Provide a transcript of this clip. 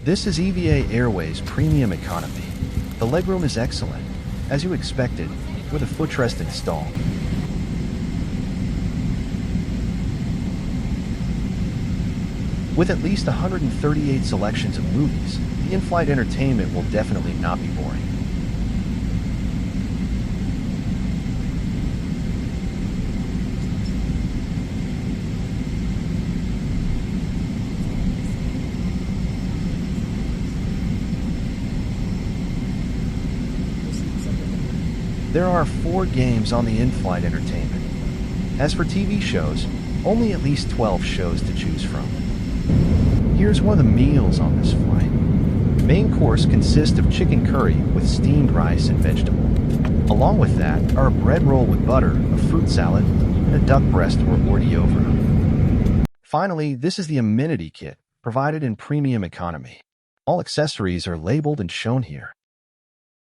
This is EVA Airways Premium Economy. The legroom is excellent, as you expected, with a footrest installed. With at least 138 selections of movies, the in-flight entertainment will definitely not be boring. There are 4 games on the in-flight entertainment. As for TV shows, only at least 12 shows to choose from. Here's one of the meals on this flight. Main course consists of chicken curry with steamed rice and vegetable. Along with that are a bread roll with butter, a fruit salad, and a duck breast or hors Finally, this is the amenity kit, provided in premium economy. All accessories are labeled and shown here.